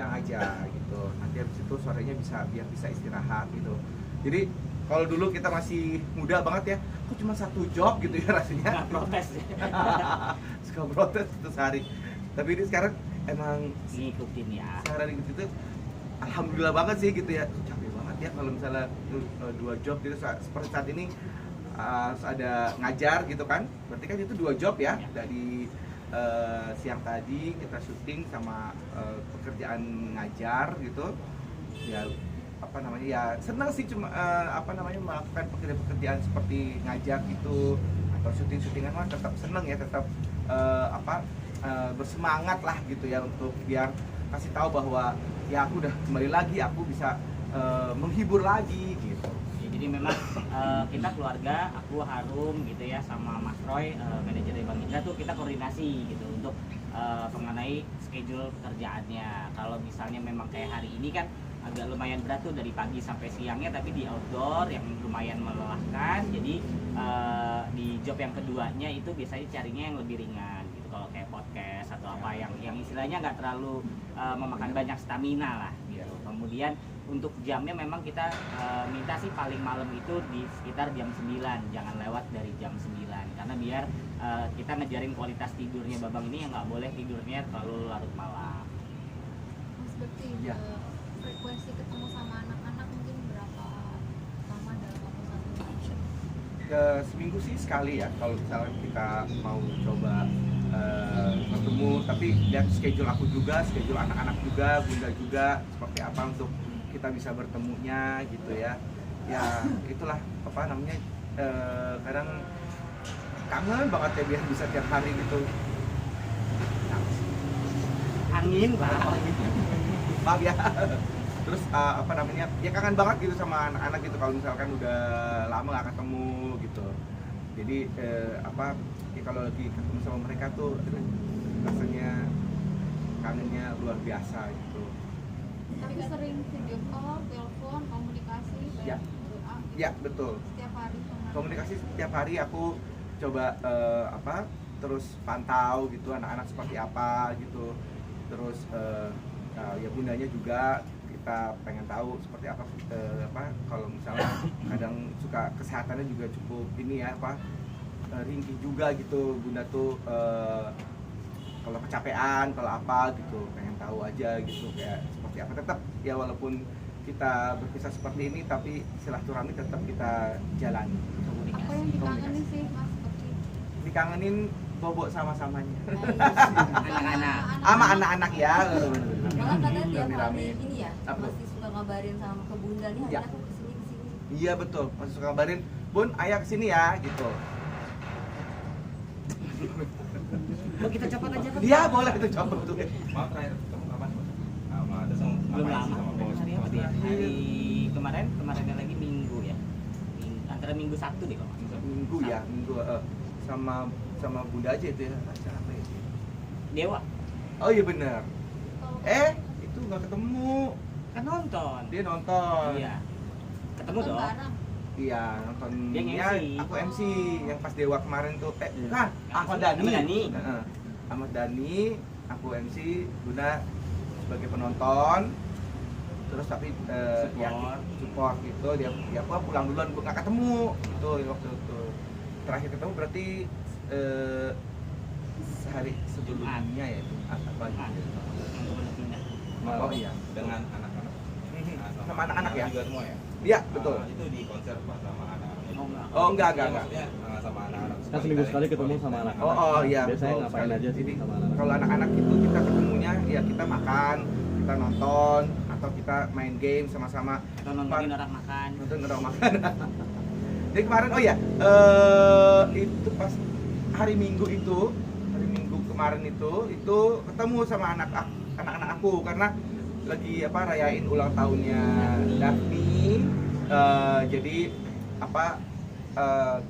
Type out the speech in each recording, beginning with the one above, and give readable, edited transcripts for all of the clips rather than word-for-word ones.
siang aja gitu. Nanti habis itu sorenya biar bisa istirahat gitu. Jadi kalau dulu kita masih muda banget ya, kok cuma satu job gitu ya rasanya. Nggak protes ya. Suka protes itu sehari. Tapi ini sekarang emang Ngikutin ya. sekarang gitu alhamdulillah banget sih gitu ya. Capek banget ya kalau misalnya dua job gitu seperti saat ini harus ada ngajar gitu kan. Berarti kan itu 2 job ya. Dari siang tadi kita syuting sama pekerjaan ngajar gitu. Ya apa namanya ya senang sih cuma melakukan pekerjaan seperti ngajar gitu atau syutingan mah tetap senang ya, tetap bersemangat lah gitu ya untuk biar kasih tahu bahwa ya aku udah kembali lagi, aku bisa menghibur lagi gitu. Ya, jadi memang kita keluarga, aku Harum gitu ya sama Mas Roy, manajer dari Bang Indra tuh kita koordinasi gitu untuk mengenai schedule pekerjaannya. Kalau misalnya memang kayak hari ini kan agak lumayan berat tuh dari pagi sampai siangnya, tapi di outdoor yang lumayan melelahkan. Jadi di job yang keduanya itu biasanya carinya yang lebih ringan gitu, kalau kayak podcast atau apa yang istilahnya nggak terlalu memakan banyak stamina lah gitu. Kemudian untuk jamnya memang kita minta sih paling malam itu di sekitar jam 9, jangan lewat dari jam 9 karena biar kita ngejarin kualitas tidurnya Babang ini yang nggak boleh tidurnya terlalu larut malam. Seperti Ya. frekuensi ketemu sama anak-anak mungkin berapa lama dalam waktu 1 minggu? Seminggu sih sekali ya kalau misalnya kita mau coba ketemu, tapi lihat schedule aku juga, schedule anak-anak juga, bunda juga seperti apa untuk kita bisa bertemunya gitu ya. Ya itulah apa namanya, kadang kangen banget ya biar bisa tiap hari gitu. Angin Pak. Maaf ya. Terus apa namanya, ya kangen banget gitu sama anak-anak gitu kalau misalkan udah lama gak ketemu gitu. Jadi ya kalau lagi ketemu sama mereka tuh rasanya kangennya luar biasa gitu. Tapi sering video call, telepon, komunikasi, Ya. WA Ya betul. setiap hari sama Komunikasi setiap hari aku coba terus pantau gitu anak-anak seperti apa gitu. Terus ya bundanya juga kita pengen tahu seperti apa kalau misalnya kadang suka kesehatannya juga cukup ini ya ringkih juga gitu bunda tuh, kalau kecapean kalau apa gitu pengen tahu aja gitu kayak seperti apa. Tetap ya walaupun kita berpisah seperti ini tapi silaturahmi tetap kita jalani. apa yang dikangenin sih Mas seperti Dikangenin bobo sama-samanya Anak-anak. sama anak-anak ya. Malah katanya tiap hari Rame-rame. ini ya, Apa? masih suka ngabarin sama ke bunda nih, Ya. aku kesini. Iya betul, masih suka kabarin, Bun, ayah kesini ya, gitu. Mau kita copot aja kan? Dia boleh itu coba tuh. Maaf terakhir ketemu kapan? Sama ada sama Belum sama lama. sama bos. Hari apa dia? Hari kemarinnya lagi Minggu ya. Antara Minggu Sabtu deh kalau nggak salah. Minggu ya, minggu sama bunda aja itu ya, acara apa ya? Dewa Oh iya benar. kalau Itu nggak ketemu, kan nonton. dia nonton. Iya. Ketemu dong. bareng Iya nonton. Dia Ya, MC. aku MC yang pas Dewa kemarin tuh. Iya. Kan, Ahmad Dhani. Ahmad Dhani. Heeh. Ahmad Dhani, aku MC, bunda sebagai penonton. Terus tapi ya support gitu, dia aku pulang duluan nggak ketemu gitu waktu itu. Terakhir ketemu berarti sehari sebelumnya ya itu apa gitu. Oh iya, Dengan anak-anak. sama anak-anak ya. Juga semua ya. Iya betul. Itu di konser pas sama anak-anak. Oh enggak. Oh enggak. Maksudnya sama anak-anak. Kan seminggu sekali ketemu sama anak-anak. Oh iya. Biasanya betul ngapain sekali. aja sih Jadi sama anak-anak? kalau anak-anak itu kita ketemunya ya kita makan, kita nonton atau kita main game sama-sama. Atau nontonin orang makan. Nonton orang makan. Jadi kemarin itu pas hari Minggu kemarin itu ketemu sama anak-anak aku karena lagi rayain ulang tahunnya Daphne. Jadi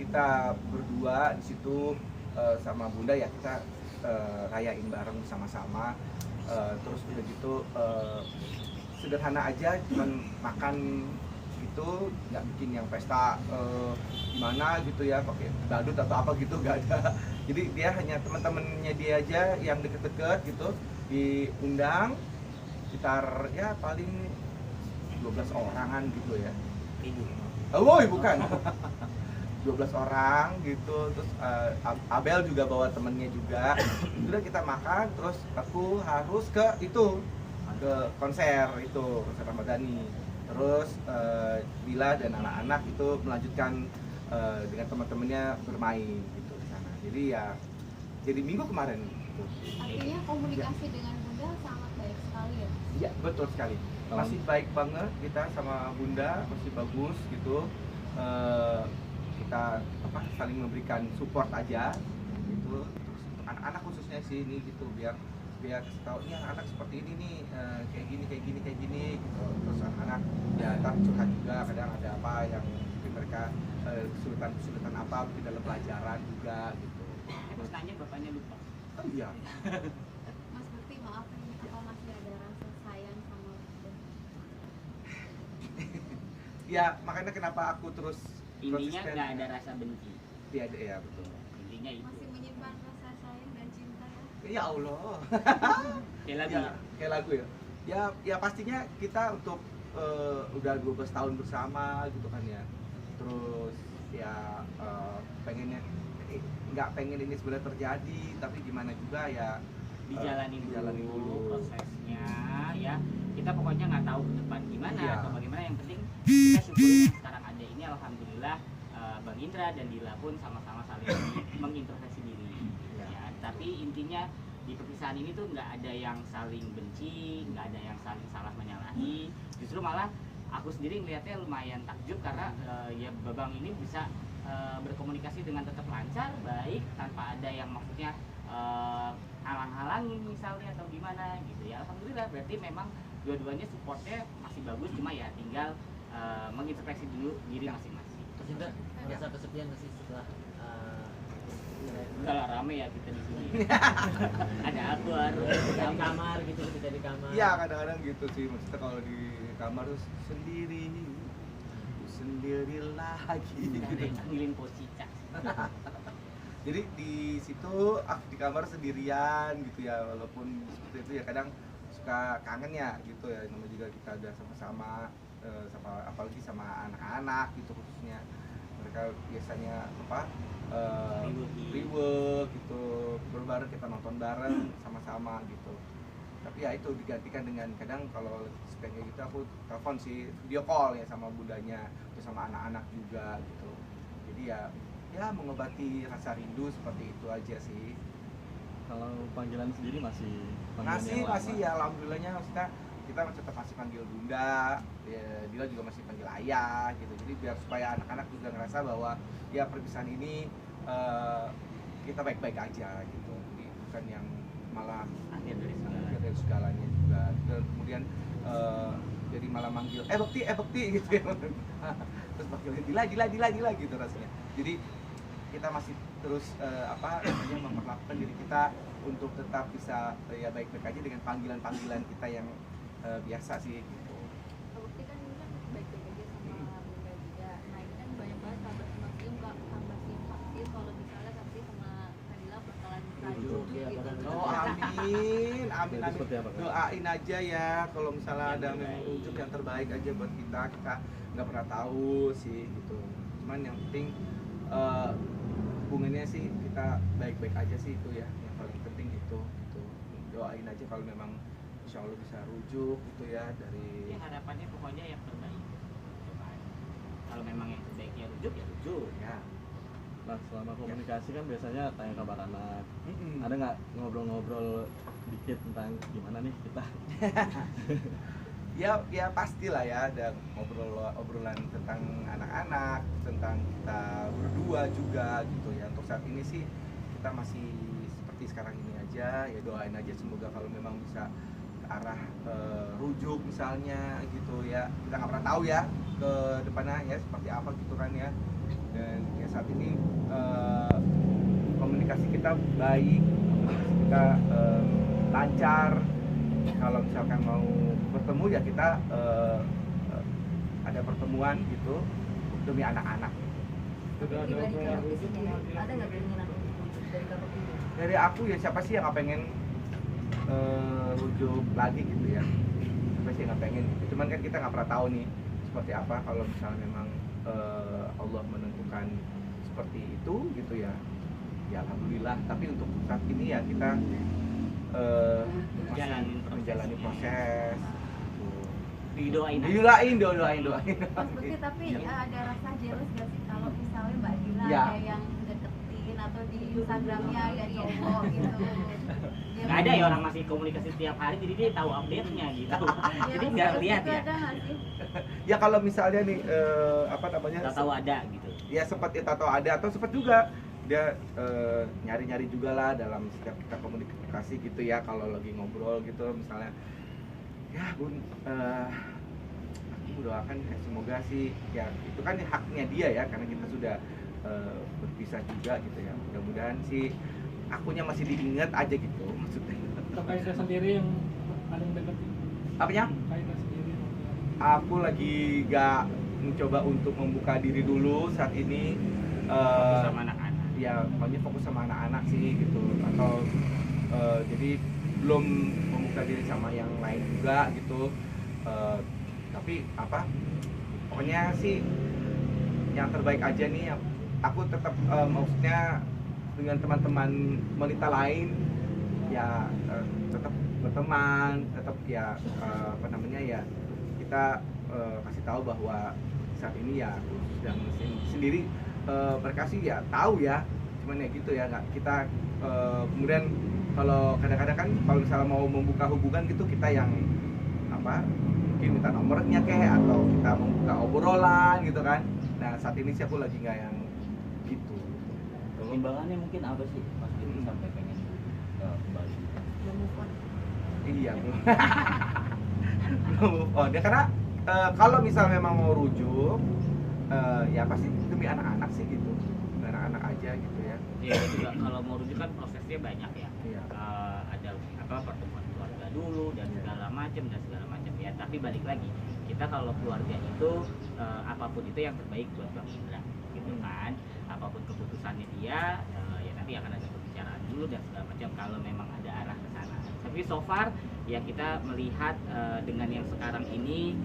kita berdua di situ sama bunda ya kita rayain bareng sama-sama. Terus udah gitu sederhana aja, cuman makan gitu, nggak bikin yang pesta gimana gitu ya pakai badut atau apa gitu, nggak ada. Jadi dia hanya teman-temannya dia aja yang deket-deket gitu diundang, sekitar ya paling 12 orangan gitu ya. Ibu. Woi bukan. 12 orang gitu, terus Abel juga bawa temennya juga. Udah kita makan, terus aku harus ke konser Ramadhani. Terus Bila dan anak-anak itu melanjutkan dengan teman-temannya bermain gitu di sana. Jadi minggu kemarin gitu. Artinya komunikasi dengan Bunda sangat baik sekali ya. Iya, betul sekali. Masih baik banget kita sama Bunda, masih bagus gitu. Kita saling memberikan support aja gitu. Terus untuk anak-anak khususnya sih ini gitu biar tahu nih anak seperti ini nih kayak gini gitu. Terus anak-anak ya ntar curhat juga, kadang ada apa yang mungkin mereka kesulitan apa di dalam pelajaran juga gitu. Terus nanya bapaknya lupa. Oh iya. Mas Bekti maaf nih, apa masih ada rasa sayang sama Bunda? Ya makanya kenapa aku terus Intinya konsisten. nggak ada rasa benci. Iya ya betul. Intinya itu. Masih menyimpan rasa sayang dan cinta ya? Ya Allah. Kayak lagu Ya, ya. kayak lagu ya. Ya pastinya kita untuk udah 12 tahun bersama gitu kan ya. Terus ya pengennya nggak pengen ini sebenarnya terjadi, tapi gimana juga ya Dijalanin dijalanin dulu prosesnya ya. Kita pokoknya nggak tahu ke depan gimana Iya. atau bagaimana, yang penting kita syukurin yang sekarang ada ini. Alhamdulillah Bang Indra dan Dila pun sama-sama saling mengintrospeksi diri Iya. ya. Tapi intinya di perpisahan ini tuh nggak ada yang saling benci, nggak ada yang saling salah menyalahi. Justru malah aku sendiri ngelihatnya lumayan takjub karena ya Babang ini bisa berkomunikasi dengan tetap lancar, baik, tanpa ada yang maksudnya halang-halangin misalnya atau gimana gitu ya. Alhamdulillah berarti memang dua-duanya supportnya masih bagus, cuma ya tinggal mengintrospeksi dulu diri masing-masing. Terus juga merasa kesepian nggak sih setelah Kalau rame ya kita di sini. Ada aku harus ketika di kamar gitu, ketika di kamar? Iya kadang-kadang gitu sih, maksudnya kalau di kamar tuh sendiri lagi ada yang panggilin pocica. jadi di situ di kamar sendirian gitu ya, walaupun seperti itu ya kadang suka kangen ya gitu ya, namanya juga kita udah sama-sama apalagi sama anak-anak gitu khususnya, mereka biasanya reward gitu, bareng kita nonton bareng sama-sama gitu. Tapi ya itu digantikan dengan kadang kalau kayak gitu aku telepon sih, video call ya sama bundanya, terus sama anak-anak juga gitu. Jadi ya mengobati rasa rindu seperti itu aja sih. Kalau panggilan sendiri masih panggilan yang lama? Masih ya alhamdulillahnya, maksudnya kita tetap masih panggil bunda, ya, Dila juga masih panggil ayah gitu. Jadi biar supaya anak-anak juga ngerasa bahwa ya perpisahan ini kita baik-baik aja gitu. Jadi bukan yang malah Akhir dari dari segalanya juga. Dan kemudian jadi malah manggil bekti gitu ya. Terus panggilnya Dila gitu rasanya. Jadi kita masih terus memperlakukan diri kita untuk tetap bisa ya baik-baik aja dengan panggilan-panggilan kita yang biasa sih gitu. Bukti kan ini kan baik-baik aja sama Bunda juga. Nah ini kan banyak banget kabar simpati kalau misalnya Sakti sama Kadila bakalan lanjut Iya, gitu. bakal Oh amin. Itu seperti apa, Kak? Doain aja ya kalau misalnya Yang ada terbaik. memang ujuk yang terbaik aja buat kita nggak pernah tahu sih gitu. Cuman yang penting hubungannya sih kita baik-baik aja sih, itu ya yang paling penting itu. Doain aja kalau memang insya Allah bisa rujuk gitu ya dari Ya harapannya pokoknya yang terbaik. Kalau memang yang terbaiknya rujuk ya rujuk. ya. Nah, selama komunikasi kan biasanya tanya kabar anak. Mm-mm. Ada nggak ngobrol-ngobrol dikit tentang gimana nih kita? Ya pastilah ya ada obrolan tentang anak-anak, tentang kita berdua juga gitu ya. Untuk saat ini sih kita masih seperti sekarang ini aja, ya doain aja semoga kalau memang bisa ke arah rujuk misalnya gitu ya. Kita nggak pernah tahu ya ke depannya ya seperti apa gitu kan ya. Dan ya saat ini komunikasi kita baik, komunikasi kita lancar. Kalau misalkan mau bertemu ya kita ada pertemuan gitu demi anak-anak. Pribadi kalau di sini ada nggak keinginan untuk rujuk dari kakak ibu? Dari aku ya siapa sih yang nggak pengen rujuk lagi gitu ya. pengen gitu. Cuman kan kita nggak pernah tahu nih seperti apa kalau misalnya memang Allah menentukan seperti itu gitu ya. Ya alhamdulillah. Tapi untuk saat ini ya kita masih menjalani proses. Didoain aja. Doain. Mas Bekti, tapi ada rasa jealous gak sih kalau misalnya Mbak Dila Ya. ada yang deketin atau di Instagramnya ada cowok gitu? Dia Nggak ada ya, orang masih komunikasi setiap hari, jadi dia tahu update-nya gitu. Jadi nggak lihat ya. Ada nggak sih? Ya kalau misalnya nih apa namanya? Nggak tahu ada gitu. Ya sempat kita tahu ada atau sempat juga dia nyari-nyari juga lah dalam setiap kita komunikasi gitu ya, kalau lagi ngobrol gitu misalnya ya Bun, aku doakan ya, semoga sih ya itu kan haknya dia ya, karena kita sudah berpisah juga gitu ya, mudah-mudahan sih akunya masih diingat aja gitu maksudnya. Untuk Kaida sendiri yang paling dekat, Apanya? Kaida sendiri Aku lagi gak mencoba untuk membuka diri dulu saat ini. Fokus sama anak-anak. Ya maunya fokus sama anak-anak sih gitu, atau jadi belum membuka diri sama yang lain juga gitu. Tapi apa pokoknya sih yang terbaik aja nih. Aku tetap maksudnya dengan teman-teman wanita lain ya tetap berteman, tetap ya apa namanya ya, kita kasih tahu bahwa saat ini ya aku sedang sendiri. Mereka sih ya tahu ya, cuman ya gitu ya, nggak kita kemudian kalau kadang-kadang kan kalau misalnya mau membuka hubungan gitu kita yang apa mungkin minta nomornya kayak, atau kita membuka obrolan gitu kan. Nah saat ini sih aku lagi nggak yang gitu. Pertimbangannya mungkin apa sih Mas Didi sampai pengen kembali? Belum move on. Iya belum belum move on ya, karena kalau misalnya memang mau rujuk ya pasti demi anak-anak sih gitu, anak-anak aja gitu ya. Iya juga, kalau mau rujuk kan prosesnya banyak ya. Iya. Ada apa pertemuan keluarga dulu dan segala macam ya. Tapi balik lagi, kita kalau keluarga itu apapun itu yang terbaik buat Bang Indra gitu kan. Apapun keputusannya dia ya nanti akan ada pembicaraan dulu dan segala macam kalau memang ada arah ke sana. Tapi so far ya kita melihat dengan yang sekarang ini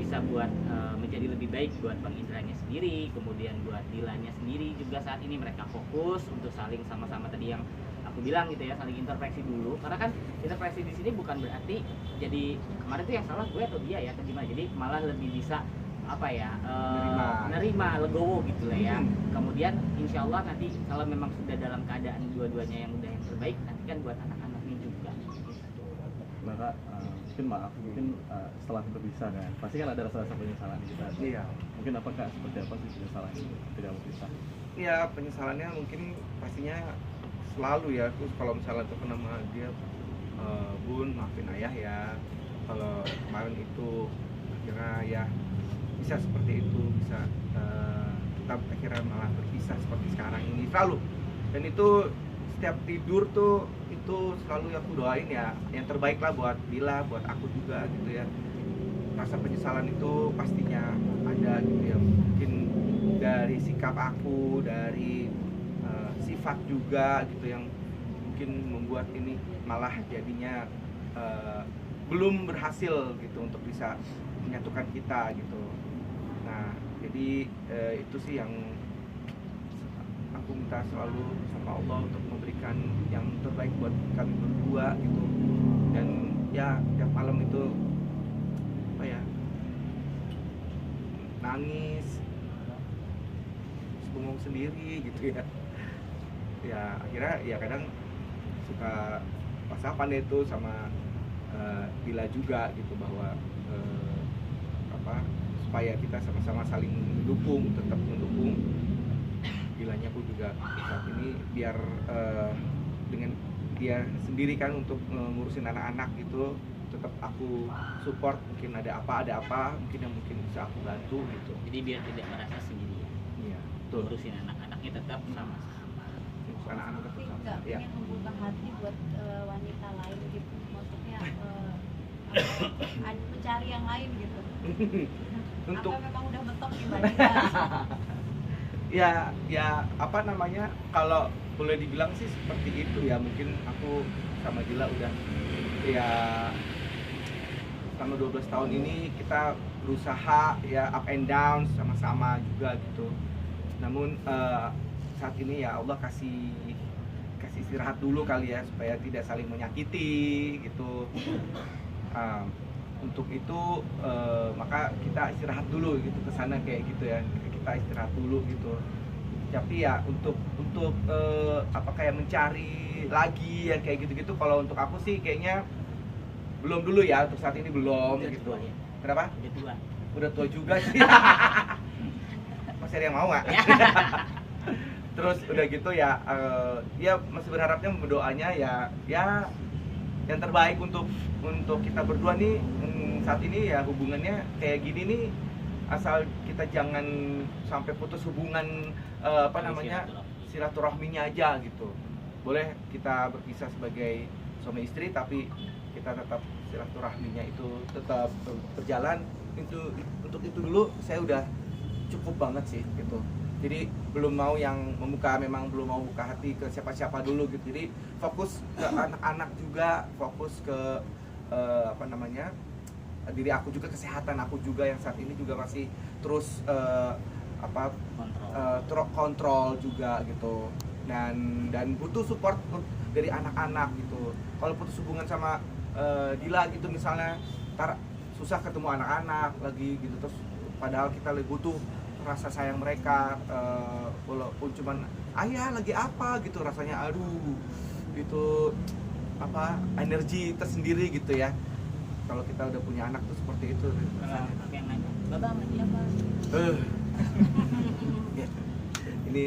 bisa buat menjadi lebih baik buat Bang Indranya sendiri, kemudian buat Dilanya sendiri juga. Saat ini mereka fokus untuk saling sama-sama tadi yang aku bilang gitu ya, saling introspeksi dulu, karena kan introspeksi di sini bukan berarti jadi kemarin tuh yang salah gue atau dia ya atau gimana, jadi malah lebih bisa apa ya nerima legowo gitu lah ya. Kemudian insya Allah nanti kalau memang sudah dalam keadaan dua-duanya yang udah yang terbaik, nanti kan buat anak-anaknya juga gitu. Maka mungkin setelah berpisah kan pasti kan ada rasa-rasa penyesalan kita. Iya. Mungkin apakah seperti apa sih penyesalan tidak berpisah? Ya penyesalannya mungkin pastinya selalu ya. Terus kalau misalnya tuh nama dia Bun maafin ayah ya, kalau kemarin itu akhirnya ya bisa seperti itu, bisa kita akhirnya malah berpisah seperti sekarang ini selalu. Dan itu setiap tidur tuh itu selalu aku doain ya yang terbaik lah buat Dila, buat aku juga gitu ya. Rasa penyesalan itu pastinya ada gitu ya, mungkin dari sikap aku, dari sifat juga gitu yang mungkin membuat ini malah jadinya belum berhasil gitu untuk bisa menyatukan kita gitu. Nah jadi itu sih yang aku minta selalu sama Allah untuk memberikan yang terbaik buat kami berdua gitu. Dan ya tiap malam itu apa ya, nangis bengong sendiri gitu ya. Ya akhirnya ya kadang suka pasapan itu sama Dila juga gitu, bahwa apa supaya kita sama-sama saling mendukung, tetap mendukung. Dilanya pun juga saat ini biar dengan dia sendiri kan untuk ngurusin anak-anak gitu, tetap aku support. Mungkin ada apa mungkin yang mungkin bisa aku bantu gitu. Jadi biar tidak merasa sendirian. Iya betul. Ngurusin anak-anaknya tetap sama-sama. Anak-anak tetap Tapi sama. nggak Ya. pengen membuka hati buat wanita lain gitu, maksudnya mencari yang lain gitu. Untuk Apa memang udah mentok di Mbak Dila? ya apa namanya, kalau boleh dibilang sih seperti itu ya. Mungkin aku sama Dila udah ya selama 12 tahun ini kita berusaha ya up and down sama-sama juga gitu. Namun saat ini ya Allah kasih istirahat dulu kali ya supaya tidak saling menyakiti gitu. Untuk itu maka kita istirahat dulu gitu ke sana kayak gitu ya. Kita istirahat dulu gitu. Tapi ya untuk apa kayak mencari lagi ya kayak gitu-gitu, kalau untuk aku sih kayaknya belum dulu ya, untuk saat ini belum Udah gitu. tua ya? Kenapa? Udah tua. Udah tua juga sih. Masih ada yang mau nggak? Terus udah gitu ya, ya masih berharapnya berdoanya ya yang terbaik untuk kita berdua nih. Saat ini ya hubungannya kayak gini nih, asal kita jangan sampai putus hubungan apa namanya silaturahminya aja gitu. Boleh kita berpisah sebagai suami istri, tapi kita tetap silaturahminya itu tetap berjalan. Untuk itu dulu saya udah cukup banget sih gitu. Jadi belum mau yang memang belum mau buka hati ke siapa-siapa dulu gitu. Jadi fokus ke anak-anak juga, fokus ke apa namanya, diri aku juga, kesehatan aku juga yang saat ini juga masih terus kontrol juga gitu. Dan butuh support dari anak-anak gitu. Kalau putus hubungan sama Dila gitu misalnya, ntar susah ketemu anak-anak lagi gitu, terus padahal kita lebih butuh rasa sayang mereka, walaupun cuman ayah lagi apa gitu, rasanya aduh itu apa energi tersendiri gitu ya. Kalau kita udah punya anak tuh seperti itu Kalau rasanya. aku yang nanya, Bapak mandi apa? Ya. Ini